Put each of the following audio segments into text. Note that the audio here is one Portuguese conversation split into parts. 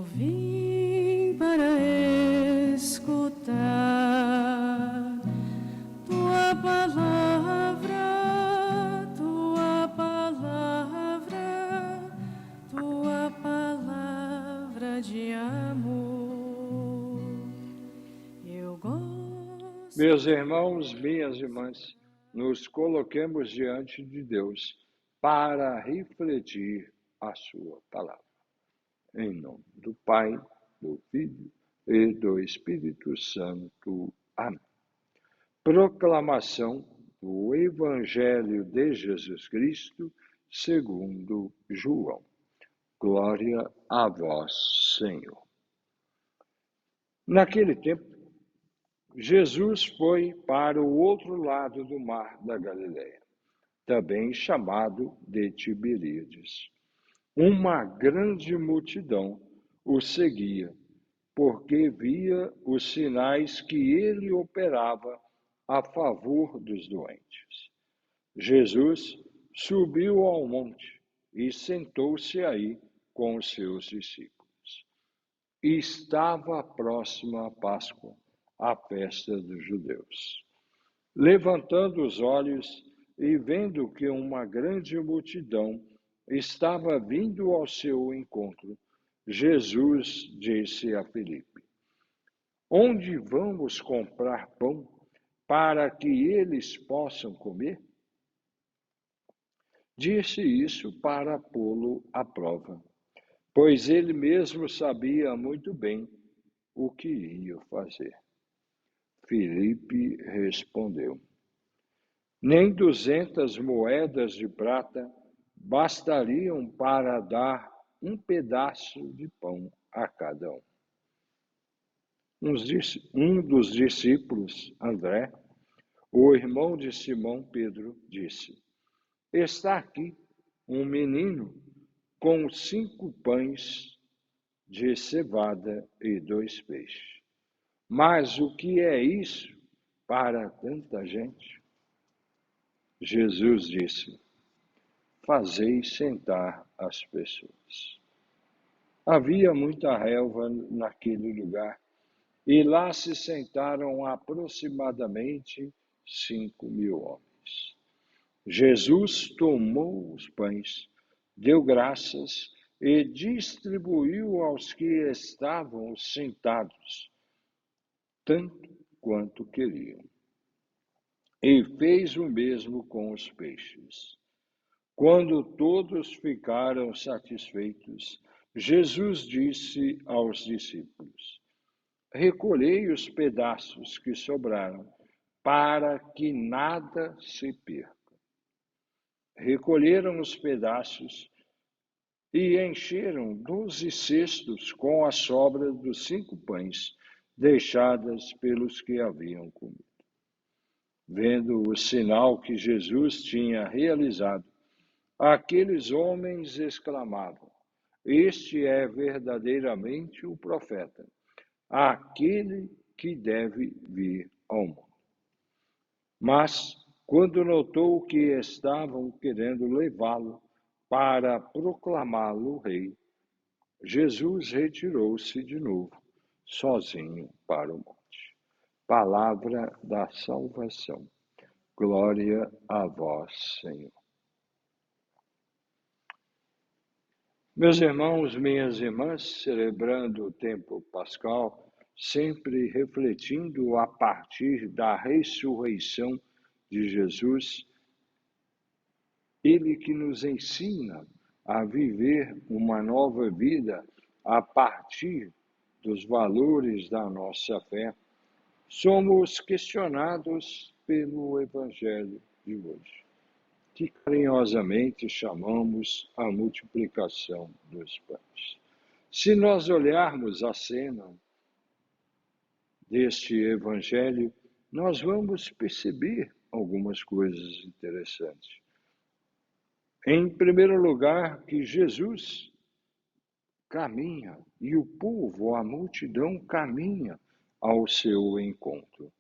Eu vim para escutar tua palavra, tua palavra, tua palavra de amor. Eu gosto. Meus irmãos, minhas irmãs, nos coloquemos diante de Deus para refletir a sua palavra. Em nome do Pai, do Filho e do Espírito Santo. Amém. Proclamação do Evangelho de Jesus Cristo, segundo João. Glória a vós, Senhor. Naquele tempo, Jesus foi para o outro lado do mar da Galileia, também chamado de Tiberíades. Uma grande multidão o seguia, porque via os sinais que ele operava a favor dos doentes. Jesus subiu ao monte e sentou-se aí com os seus discípulos. E estava próxima a Páscoa, a festa dos judeus. Levantando os olhos e vendo que uma grande multidão estava vindo ao seu encontro, Jesus disse a Filipe: Onde vamos comprar pão para que eles possam comer? Disse isso para pô-lo à prova, pois ele mesmo sabia muito bem o que ia fazer. Filipe respondeu: Nem 200 moedas de prata bastariam para dar um pedaço de pão a cada um. Um dos discípulos, André, o irmão de Simão Pedro, disse: Está aqui um menino com 5 pães de cevada e 2 peixes. Mas o que é isso para tanta gente? Jesus disse: Fazei sentar as pessoas. Havia muita relva naquele lugar, e lá se sentaram aproximadamente 5.000 homens. Jesus tomou os pães, deu graças e distribuiu aos que estavam sentados, tanto quanto queriam. E fez o mesmo com os peixes. Quando todos ficaram satisfeitos, Jesus disse aos discípulos: Recolhei os pedaços que sobraram, para que nada se perca. Recolheram os pedaços e encheram 12 cestos com a sobra dos 5 pães deixadas pelos que haviam comido. Vendo o sinal que Jesus tinha realizado, aqueles homens exclamavam: Este é verdadeiramente o profeta, aquele que deve vir ao mundo. Mas, quando notou que estavam querendo levá-lo para proclamá-lo rei, Jesus retirou-se de novo, sozinho para o monte. Palavra da salvação. Glória a vós, Senhor. Meus irmãos, minhas irmãs, celebrando o tempo pascal, sempre refletindo a partir da ressurreição de Jesus, ele que nos ensina a viver uma nova vida a partir dos valores da nossa fé, somos questionados pelo Evangelho de hoje, que carinhosamente chamamos a multiplicação dos pães. Se nós olharmos a cena deste Evangelho, nós vamos perceber algumas coisas interessantes. Em primeiro lugar, que Jesus caminha e o povo, a multidão, caminha ao seu encontro,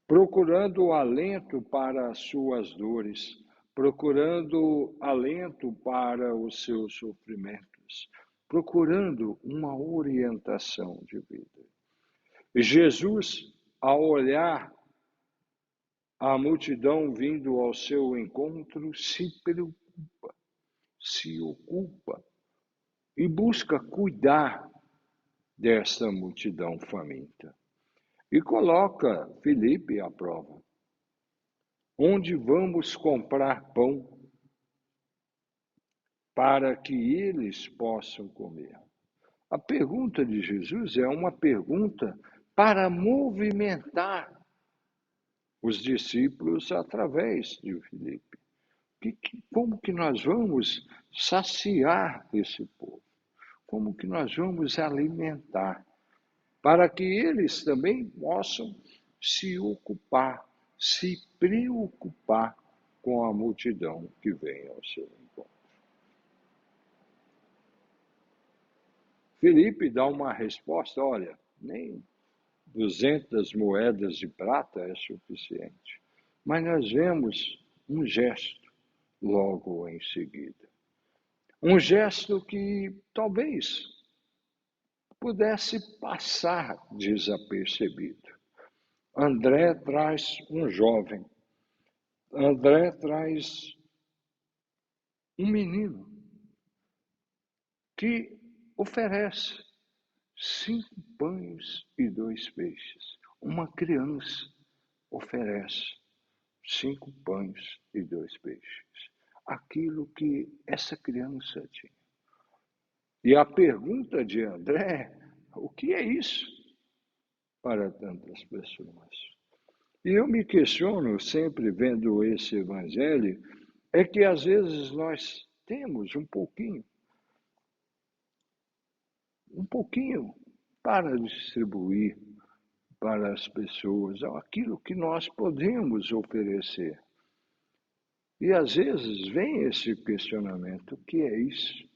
procurando alento para as suas dores, procurando alento para os seus sofrimentos, procurando uma orientação de vida. E Jesus, ao olhar a multidão vindo ao seu encontro, se preocupa, se ocupa e busca cuidar desta multidão faminta. E coloca Filipe à prova. Onde vamos comprar pão para que eles possam comer? A pergunta de Jesus é uma pergunta para movimentar os discípulos através de Filipe. Como que nós vamos saciar esse povo? Como que nós vamos alimentar? Para que eles também possam se ocupar, se preocupar com a multidão que vem ao seu encontro. Filipe dá uma resposta, olha, nem 200 moedas de prata é suficiente. Mas nós vemos um gesto logo em seguida. Um gesto que talvez pudesse passar desapercebido. André traz um jovem. André traz um menino que oferece 5 pães e 2 peixes. Uma criança oferece 5 pães e 2 peixes. Aquilo que essa criança tinha. E a pergunta de André, o que é isso para tantas pessoas? E eu me questiono, sempre vendo esse evangelho, é que às vezes nós temos um pouquinho para distribuir para as pessoas aquilo que nós podemos oferecer. E às vezes vem esse questionamento, o que é isso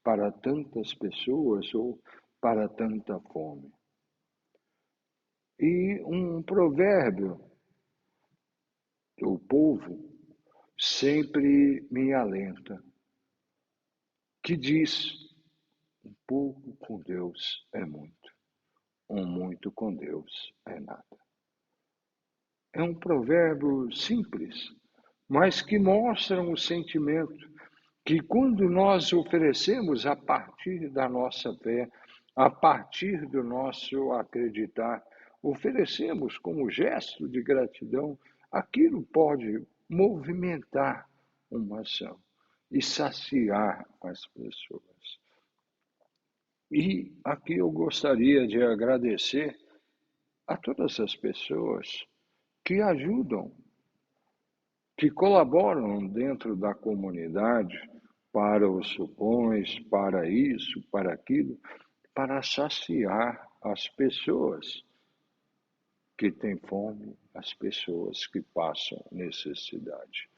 para tantas pessoas ou para tanta fome? E um provérbio do povo sempre me alenta, que diz, um pouco com Deus é muito, muito com Deus é nada. É um provérbio simples, mas que mostra um sentimento que quando nós oferecemos a partir da nossa fé, a partir do nosso acreditar, oferecemos como gesto de gratidão, aquilo pode movimentar uma ação e saciar as pessoas. E aqui eu gostaria de agradecer a todas as pessoas que ajudam, que colaboram dentro da comunidade para os supões, para isso, para aquilo, para saciar as pessoas que têm fome, as pessoas que passam necessidade.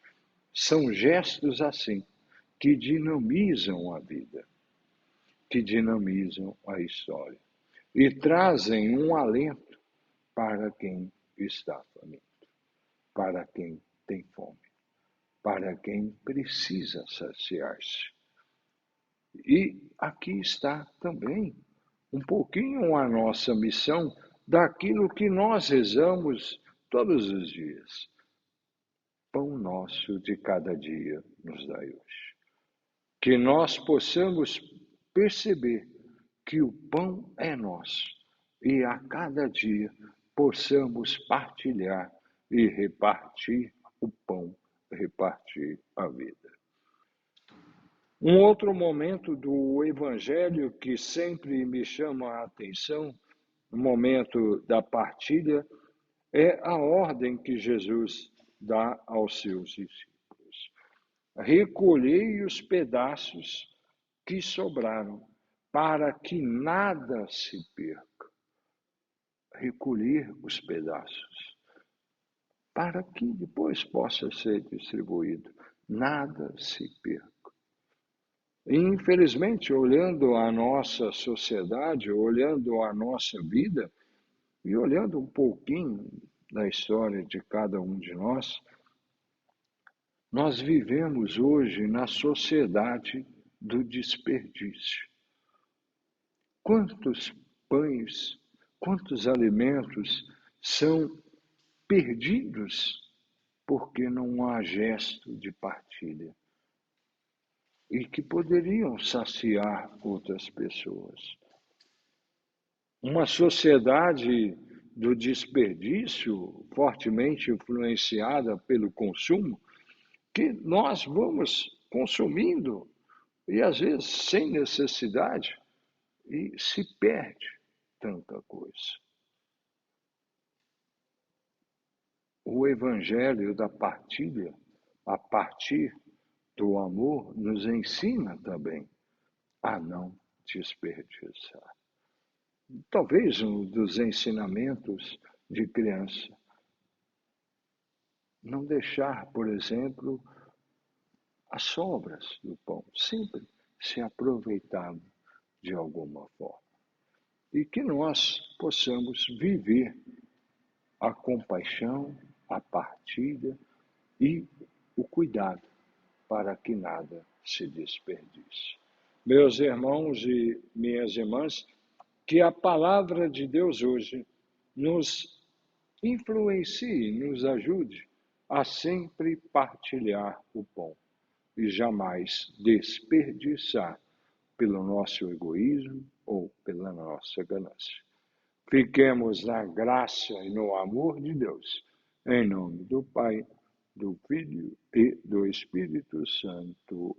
São gestos assim que dinamizam a vida, que dinamizam a história e trazem um alento para quem está faminto, para quem tem fome, para quem precisa saciar-se. E aqui está também um pouquinho a nossa missão daquilo que nós rezamos todos os dias. Pão nosso de cada dia nos dai hoje. Que nós possamos perceber que o pão é nosso e a cada dia possamos partilhar e repartir o pão, repartir a vida. Um outro momento do Evangelho que sempre me chama a atenção, no momento da partilha, é a ordem que Jesus dá aos seus discípulos. Recolhei os pedaços que sobraram, para que nada se perca. Recolher os pedaços, para que depois possa ser distribuído. Nada se perca. E, infelizmente, olhando a nossa sociedade, olhando a nossa vida, e olhando um pouquinho da história de cada um de nós vivemos hoje na sociedade do desperdício. quantos pães, quantos alimentos são perdidos porque não há gesto de partilha e que poderiam saciar outras pessoas. Uma sociedade do desperdício, fortemente influenciada pelo consumo, que nós vamos consumindo e às vezes sem necessidade e se perde tanta coisa. O evangelho da partilha, a partir do amor, nos ensina também a não desperdiçar. Talvez um dos ensinamentos de criança, não deixar, por exemplo, as sobras do pão, sempre se aproveitado de alguma forma. E que nós possamos viver a compaixão, a partilha e o cuidado para que nada se desperdice. Meus irmãos e minhas irmãs, que a palavra de Deus hoje nos influencie, nos ajude a sempre partilhar o pão e jamais desperdiçar pelo nosso egoísmo ou pela nossa ganância. Fiquemos na graça e no amor de Deus, em nome do Pai, do Filho e do Espírito Santo.